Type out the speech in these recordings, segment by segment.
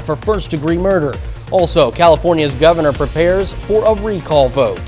for first-degree murder. Also, California's governor prepares for a recall vote.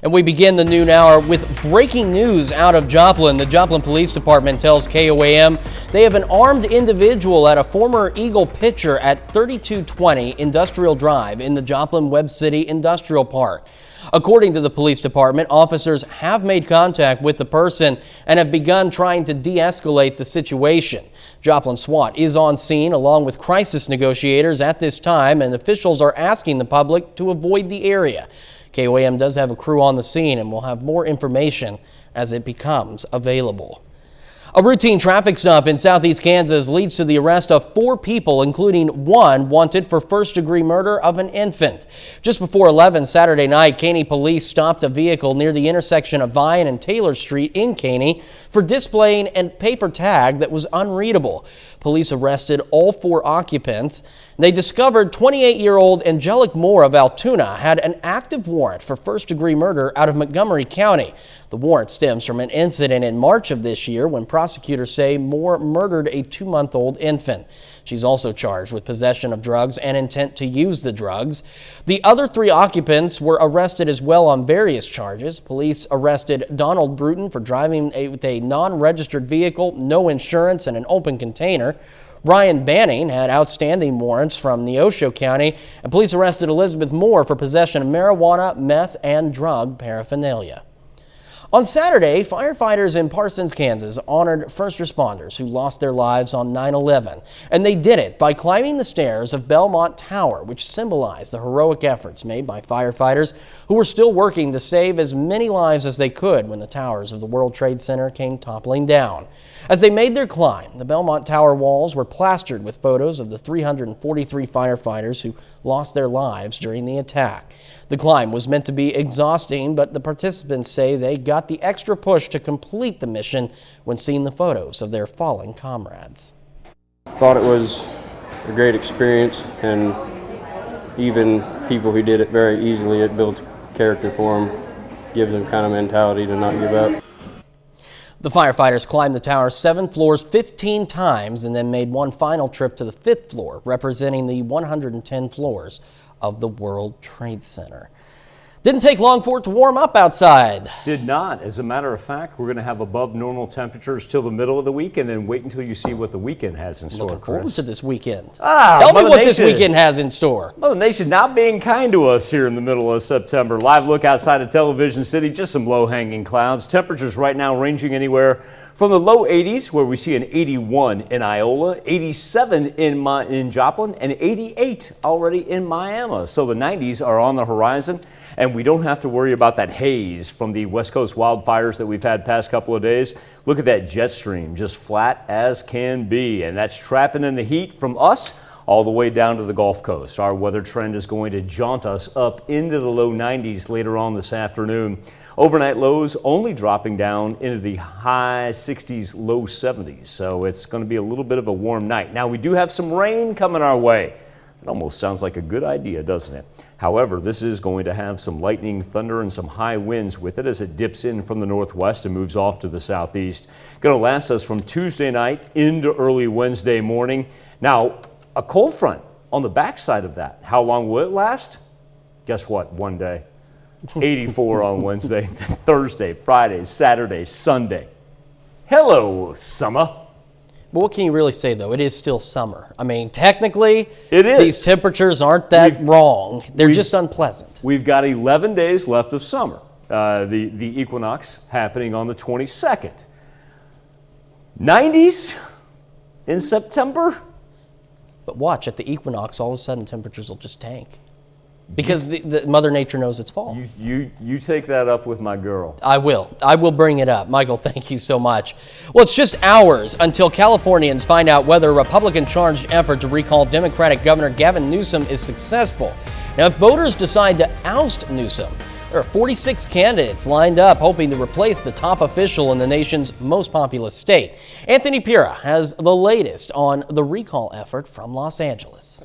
And we begin the noon hour with breaking news out of Joplin. The Joplin Police Department tells KOAM they have an armed individual at a former Eagle pitcher at 3220 Industrial Drive in the Joplin Webb City Industrial Park. According to the police department, officers have made contact with the person and have begun trying to de-escalate the situation. Joplin SWAT is on scene along with crisis negotiators at this time, and officials are asking the public to avoid the area. KOAM does have a crew on the scene, and we'll have more information as it becomes available. A routine traffic stop in southeast Kansas leads to the arrest of 4 people, including one wanted for first-degree murder of an infant. Just before 11 Saturday night, Caney police stopped a vehicle near the intersection of Vine and Taylor Street in Caney for displaying a paper tag that was unreadable. Police arrested all 4 occupants. They discovered 28-year-old Angelic Moore of Altoona had an active warrant for first-degree murder out of Montgomery County. The warrant stems from an incident in March of this year when prosecutors say Moore murdered a 2-month-old infant. She's also charged with possession of drugs and intent to use the drugs. The other 3 occupants were arrested as well on various charges. Police arrested Donald Bruton for driving with a non-registered vehicle, no insurance, and an open container. Ryan Banning had outstanding warrants from Neosho County, and police arrested Elizabeth Moore for possession of marijuana, meth, and drug paraphernalia. On Saturday, firefighters in Parsons, Kansas honored first responders who lost their lives on 9/11, and they did it by climbing the stairs of Belmont Tower, which symbolized the heroic efforts made by firefighters who were still working to save as many lives as they could when the towers of the World Trade Center came toppling down. As they made their climb, the Belmont Tower walls were plastered with photos of the 343 firefighters who lost their lives during the attack. The climb was meant to be exhausting, but the participants say they got the extra push to complete the mission when seeing the photos of their fallen comrades. Thought it was a great experience, and even people who did it very easily, it built character for them, gives them kind of mentality to not give up. The firefighters climbed the tower 7 floors 15 times and then made one final trip to the 5th floor, representing the 110 floors of the World Trade Center. Didn't take long for it to warm up outside. Did not. As a matter of fact, we're going to have above normal temperatures till the middle of the week, and then wait until you see what the weekend has in store. Looking forward to this weekend. Tell me what this weekend has in store. Mother Nation not being kind to us here in the middle of September. Live look outside of Television City, just some low-hanging clouds. Temperatures right now ranging anywhere from the low 80s, where we see an 81 in Iola, 87 in Joplin, and 88 already in Miami. So the 90s are on the horizon, and we don't have to worry about that haze from the West Coast wildfires that we've had past couple of days. Look at that jet stream, just flat as can be, and that's trapping in the heat from us all the way down to the Gulf Coast. Our weather trend is going to jaunt us up into the low 90s later on this afternoon. Overnight lows only dropping down into the high 60s, low 70s. So it's going to be a little bit of a warm night. Now we do have some rain coming our way. It almost sounds like a good idea, doesn't it? However, this is going to have some lightning, thunder, and some high winds with it as it dips in from the northwest and moves off to the southeast. Going to last us from Tuesday night into early Wednesday morning. Now, a cold front on the backside of that. How long will it last? Guess what? One day. 84 on Wednesday, Thursday, Friday, Saturday, Sunday. Hello, summer. But what can you really say, though? It is still summer. I mean, technically, it is. These temperatures aren't that wrong. They're just unpleasant. We've got 11 days left of summer. The equinox happening on the 22nd. 90s in September. But watch, at the equinox, all of a sudden temperatures will just tank. Because the Mother Nature knows it's fall. You take that up with my girl. I will. I will bring it up. Michael, thank you so much. Well, it's just hours until Californians find out whether a Republican-charged effort to recall Democratic Governor Gavin Newsom is successful. Now, if voters decide to oust Newsom, there are 46 candidates lined up hoping to replace the top official in the nation's most populous state. Anthony Pira has the latest on the recall effort from Los Angeles.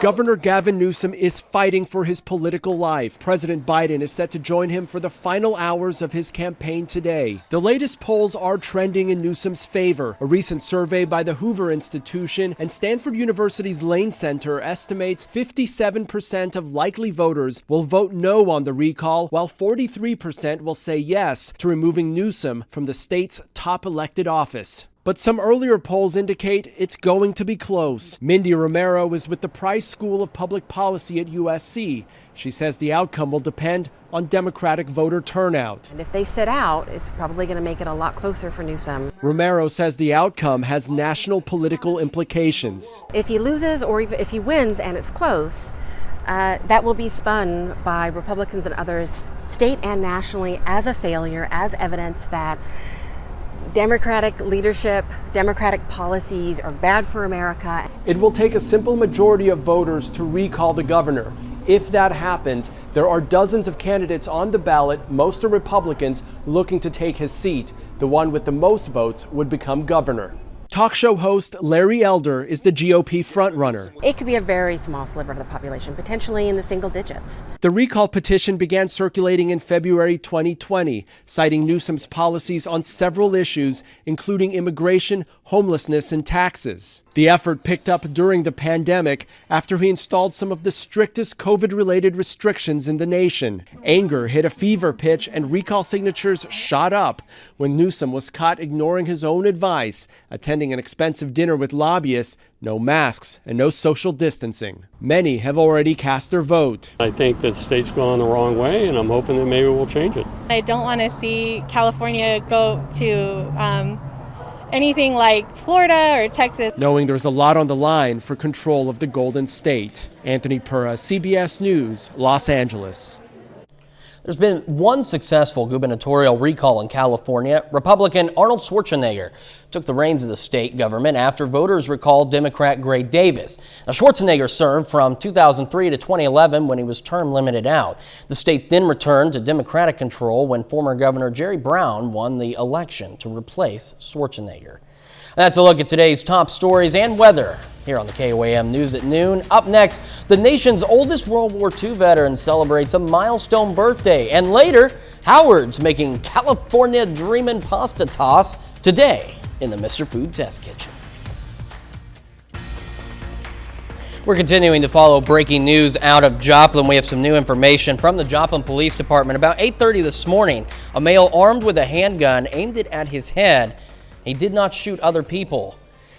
Governor Gavin Newsom is fighting for his political life. President Biden is set to join him for the final hours of his campaign today. The latest polls are trending in Newsom's favor. A recent survey by the Hoover Institution and Stanford University's Lane Center estimates 57% of likely voters will vote no on the recall, while 43% will say yes to removing Newsom from the state's top elected office. But some earlier polls indicate it's going to be close. Mindy Romero is with the Price School of Public Policy at USC. She says the outcome will depend on Democratic voter turnout. And if they sit out, it's probably going to make it a lot closer for Newsom. Romero says the outcome has national political implications. If he loses or if he wins and it's close, that will be spun by Republicans and others, state and nationally, as a failure, as evidence that Democratic leadership, Democratic policies are bad for America. It will take a simple majority of voters to recall the governor. If that happens, there are dozens of candidates on the ballot, most are Republicans, looking to take his seat. The one with the most votes would become governor. Talk show host Larry Elder is the GOP frontrunner. It could be a very small sliver of the population, potentially in the single digits. The recall petition began circulating in February 2020, citing Newsom's policies on several issues, including immigration, homelessness, and taxes. The effort picked up during the pandemic after he installed some of the strictest COVID-related restrictions in the nation. Anger hit a fever pitch and recall signatures shot up when Newsom was caught ignoring his own advice, attending an expensive dinner with lobbyists, no masks, and no social distancing. Many have already cast their vote. I think that the state's going the wrong way, and I'm hoping that maybe we'll change it. I don't want to see California go to anything like Florida or Texas. Knowing there's a lot on the line for control of the Golden State. Anthony Pura, CBS News, Los Angeles. There's been one successful gubernatorial recall in California. Republican Arnold Schwarzenegger took the reins of the state government after voters recalled Democrat Gray Davis. Now, Schwarzenegger served from 2003 to 2011 when he was term limited out. The state then returned to Democratic control when former Governor Jerry Brown won the election to replace Schwarzenegger. That's a look at today's top stories and weather here on the KOAM News at noon. Up next, the nation's oldest World War II veteran celebrates a milestone birthday. And later, Howard's making California Dreamin' pasta toss today in the Mr. Food Test Kitchen. We're continuing to follow breaking news out of Joplin. We have some new information from the Joplin Police Department. About 8:30 this morning, a male armed with a handgun aimed it at his head. He did not shoot other people.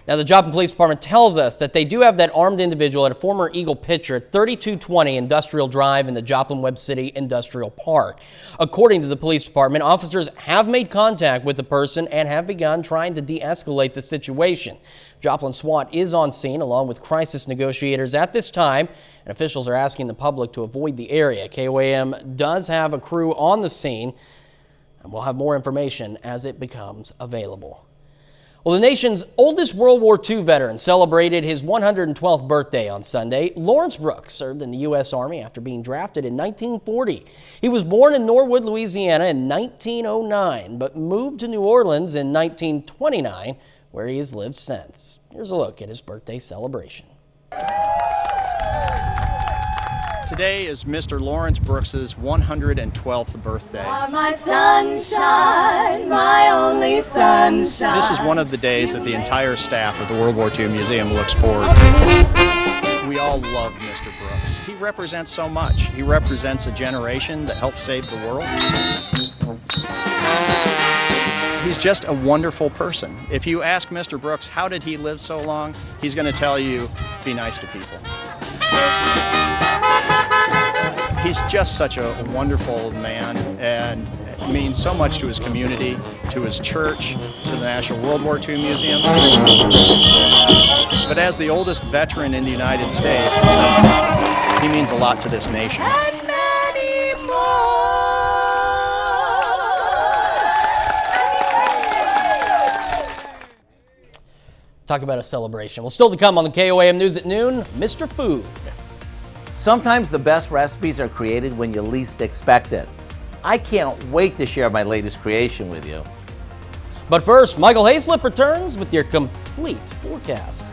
Now, the Joplin Police Department tells us that they do have that armed individual at a former Eagle pitcher at 3220 Industrial Drive in the Joplin Webb City Industrial Park. According to the police department, officers have made contact with the person and have begun trying to de-escalate the situation. Joplin SWAT is on scene along with crisis negotiators at this time, and officials are asking the public to avoid the area. KOAM does have a crew on the scene, and we'll have more information as it becomes available. Well, the nation's oldest World War II veteran celebrated his 112th birthday on Sunday. Lawrence Brooks served in the U.S. Army after being drafted in 1940. He was born in Norwood, Louisiana in 1909, but moved to New Orleans in 1929, where he has lived since. Here's a look at his birthday celebration. Today is Mr. Lawrence Brooks's 112th birthday. My sunshine, my only sunshine. This is one of the days that the entire staff of the World War II Museum looks forward to. We all love Mr. Brooks. He represents so much. He represents a generation that helped save the world. He's just a wonderful person. If you ask Mr. Brooks, how did he live so long? He's going to tell you, be nice to people. He's just such a wonderful man and means so much to his community, to his church, to the National World War II Museum. But as the oldest veteran in the United States, he means a lot to this nation. And many more. Talk about a celebration. Well, still to come on the KOAM News at noon, Mr. Food. Sometimes the best recipes are created when you least expect it. I can't wait to share my latest creation with you. But first, Michael Hayslip returns with your complete forecast.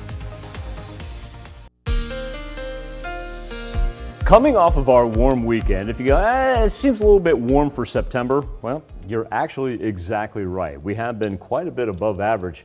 Coming off of our warm weekend, if you go, it seems a little bit warm for September, well, you're actually exactly right. We have been quite a bit above average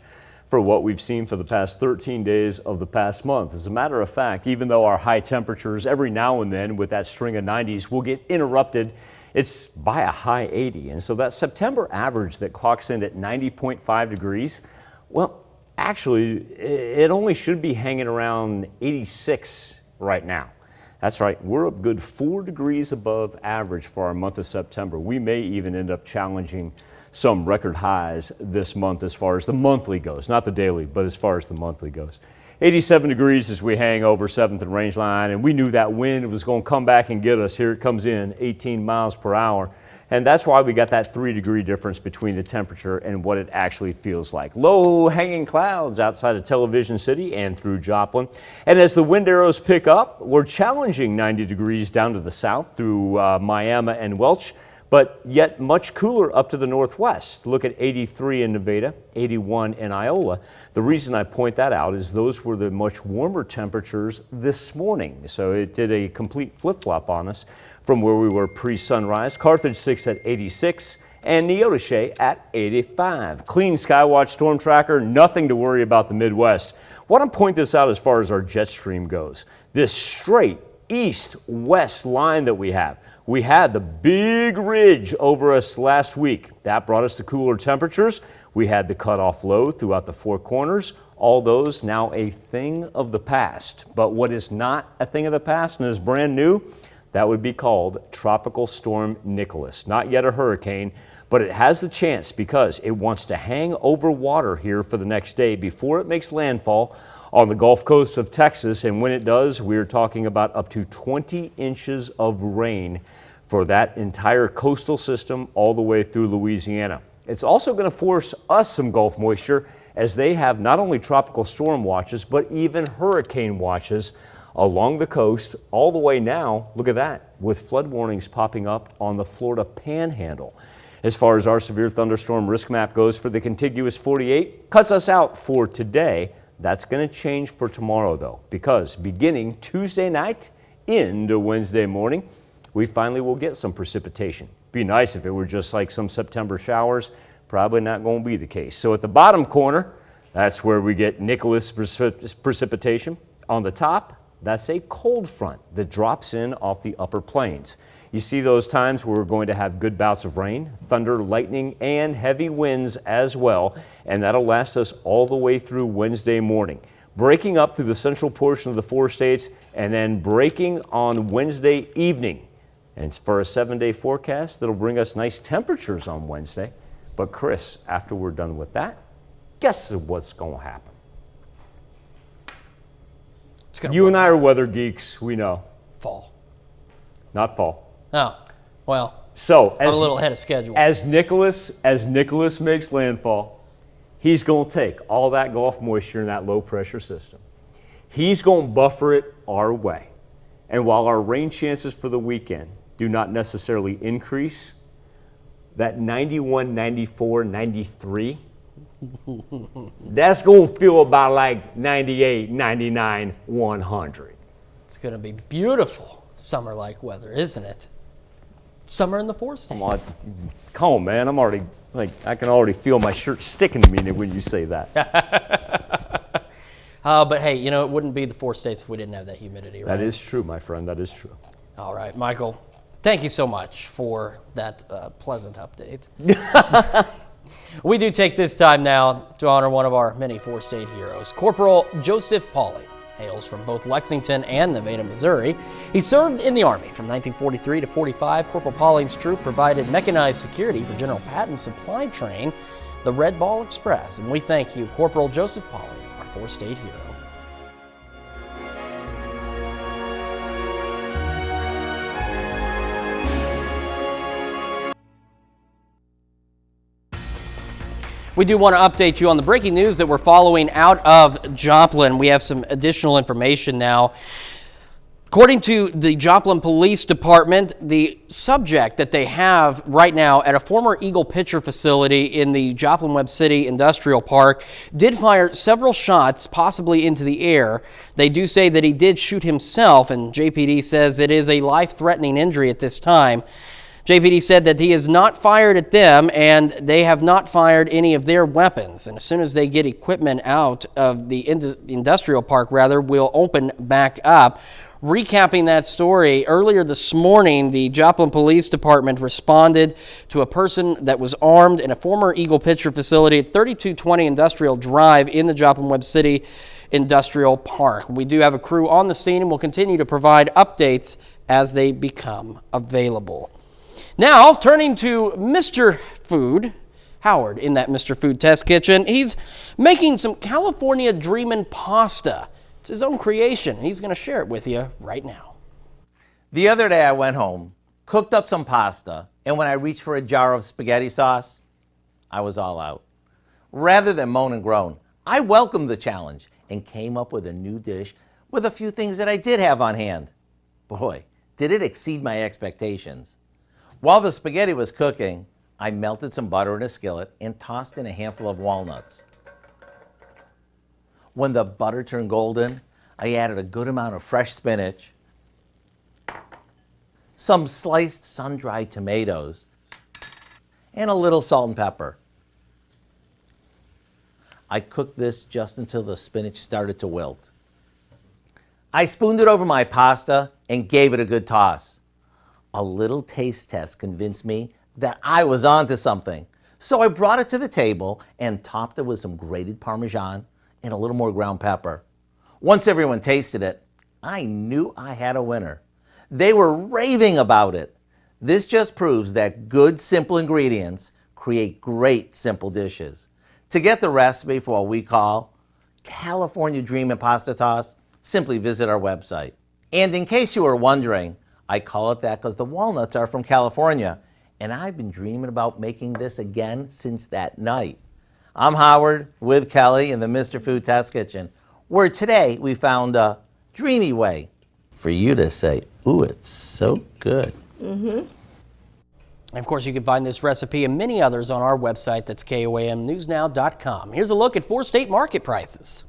for what we've seen for the past 13 days of the past month. As a matter of fact, even though our high temperatures every now and then with that string of 90s will get interrupted, it's by a high 80. And so that September average that clocks in at 90.5 degrees, well, actually, it only should be hanging around 86 right now. That's right, we're a good 4 degrees above average for our month of September. We may even end up challenging some record highs this month as far as the monthly goes, not the daily, but as far as the monthly goes. 87 degrees as we hang over 7th and Rangeline, and we knew that wind was going to come back and get us. Here it comes in, 18 miles per hour. And that's why we got that 3-degree difference between the temperature and what it actually feels like. Low hanging clouds outside of Television City and through Joplin. And as the wind arrows pick up, we're challenging 90 degrees down to the south through Miami and Welch, but yet much cooler up to the northwest. Look at 83 in Nevada, 81 in Iola. The reason I point that out is those were the much warmer temperatures this morning. So it did a complete flip-flop on us from where we were pre-sunrise. Carthage 6 at 86 and Neodesha at 85. Clean Skywatch storm tracker, nothing to worry about the Midwest. Want to point this out as far as our jet stream goes. This straight east-west line that we have. We had the big ridge over us last week. That brought us to cooler temperatures. We had the cutoff low throughout the Four Corners. All those now a thing of the past. But what is not a thing of the past and is brand new, that would be called Tropical Storm Nicholas. Not yet a hurricane, but it has the chance because it wants to hang over water here for the next day before it makes landfall on the Gulf Coast of Texas. And when it does, we're talking about up to 20 inches of rain for that entire coastal system all the way through Louisiana. It's also going to force us some Gulf moisture as they have not only tropical storm watches, but even hurricane watches along the coast all the way now, look at that, with flood warnings popping up on the Florida Panhandle. As far as our severe thunderstorm risk map goes for the contiguous 48, cuts us out for today. That's going to change for tomorrow though, because beginning Tuesday night into Wednesday morning, we finally will get some precipitation. Be nice if it were just like some September showers, probably not going to be the case. So at the bottom corner, that's where we get Nicholas precipitation. On the top, that's a cold front that drops in off the upper plains. You see those times where we're going to have good bouts of rain, thunder, lightning, and heavy winds as well, and that'll last us all the way through Wednesday morning. Breaking up through the central portion of the 4 states and then breaking on Wednesday evening. And it's for a 7-day forecast that'll bring us nice temperatures on Wednesday. But Chris, after we're done with that, guess what's going to happen? You and I are weather geeks, we know. Fall. Not fall. Oh, well, so I'm a little ahead of schedule. As Nicholas makes landfall, he's going to take all that Gulf moisture in that low pressure system. He's going to buffer it our way. And while our rain chances for the weekend do not necessarily increase, that 91, 94, 93, that's going to feel about like 98, 99, 100. It's going to be beautiful summer-like weather, isn't it? Summer in the 4 states. Come on, man. I'm already, I can already feel my shirt sticking to me when you say that. But hey, you know, it wouldn't be the 4 states if we didn't have that humidity, right? That is true, my friend. That is true. All right, Michael, thank you so much for that pleasant update. We do take this time now to honor one of our many 4-state heroes. Corporal Joseph Pauly hails from both Lexington and Nevada, Missouri. He served in the Army from 1943 to 45. Corporal Pauly's troop provided mechanized security for General Patton's supply train, the Red Ball Express. And we thank you, Corporal Joseph Pauly, our 4-state hero. We do want to update you on the breaking news that we're following out of Joplin. We have some additional information now. According to the Joplin Police Department, the subject that they have right now at a former Eagle Pitcher facility in the Joplin Webb City Industrial Park did fire several shots, possibly into the air. They do say that he did shoot himself, and JPD says it is a life-threatening injury at this time. JPD said that he has not fired at them, and they have not fired any of their weapons. And as soon as they get equipment out of the industrial park, we'll open back up. Recapping that story, earlier this morning, the Joplin Police Department responded to a person that was armed in a former Eagle Pitcher facility at 3220 Industrial Drive in the Joplin Webb City Industrial Park. We do have a crew on the scene, and we'll continue to provide updates as they become available. Now, turning to Mr. Food, Howard in that Mr. Food test kitchen. He's making some California Dreamin' pasta. It's his own creation. He's going to share it with you right now. The other day I went home, cooked up some pasta, and when I reached for a jar of spaghetti sauce, I was all out. Rather than moan and groan, I welcomed the challenge and came up with a new dish with a few things that I did have on hand. Boy, did it exceed my expectations. While the spaghetti was cooking, I melted some butter in a skillet and tossed in a handful of walnuts. When the butter turned golden, I added a good amount of fresh spinach, some sliced sun-dried tomatoes, and a little salt and pepper. I cooked this just until the spinach started to wilt. I spooned it over my pasta and gave it a good toss. A little taste test convinced me that I was onto something. So I brought it to the table and topped it with some grated Parmesan and a little more ground pepper. Once everyone tasted it, I knew I had a winner. They were raving about it. This just proves that good, simple ingredients create great, simple dishes. To get the recipe for what we call California Dreamin' Pasta Toss, simply visit our website. And in case you were wondering, I call it that because the walnuts are from California, and I've been dreaming about making this again since that night. I'm Howard with Kelly in the Mr. Food Test Kitchen, where today we found a dreamy way for you to say, ooh, it's so good. And of course, you can find this recipe and many others on our website. That's KOAMnewsnow.com. Here's a look at 4 state market prices.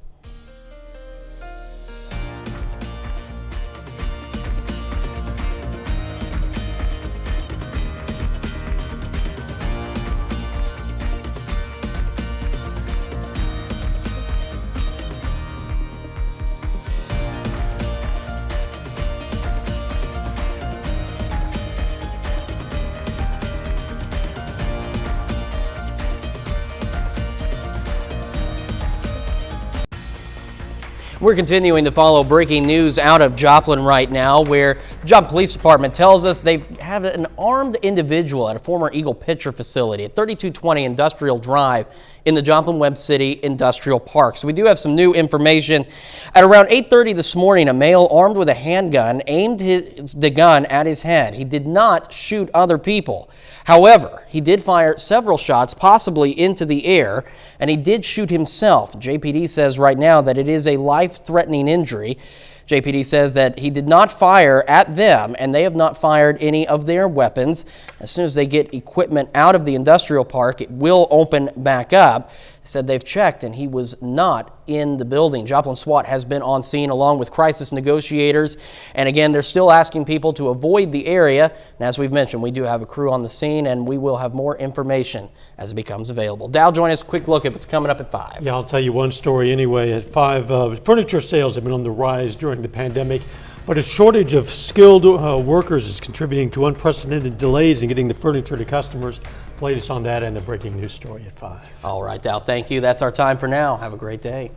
We're continuing to follow breaking news out of Joplin right now, where the Joplin Police Department tells us they have an armed individual at a former Eagle Pitcher facility at 3220 Industrial Drive in the Joplin Webb City Industrial Park. So we do have some new information. At around 8:30 this morning, a male armed with a handgun aimed the gun at his head. He did not shoot other people. However, he did fire several shots, possibly into the air, and he did shoot himself. JPD says right now that it is a life-threatening injury. JPD says that he did not fire at them, and they have not fired any of their weapons. As soon as they get equipment out of the industrial park, it will open back up. They said they've checked, and he was not in the building. Joplin SWAT has been on scene along with crisis negotiators. And again, they're still asking people to avoid the area. And as we've mentioned, we do have a crew on the scene, and we will have more information as it becomes available. Dow, join us. Quick look at what's coming up at 5. Yeah, I'll tell you one story anyway. At 5, furniture sales have been on the rise during the pandemic, but a shortage of skilled workers is contributing to unprecedented delays in getting the furniture to customers. Latest on that and the breaking news story at 5. All right, Dow, thank you. That's our time for now. Have a great day.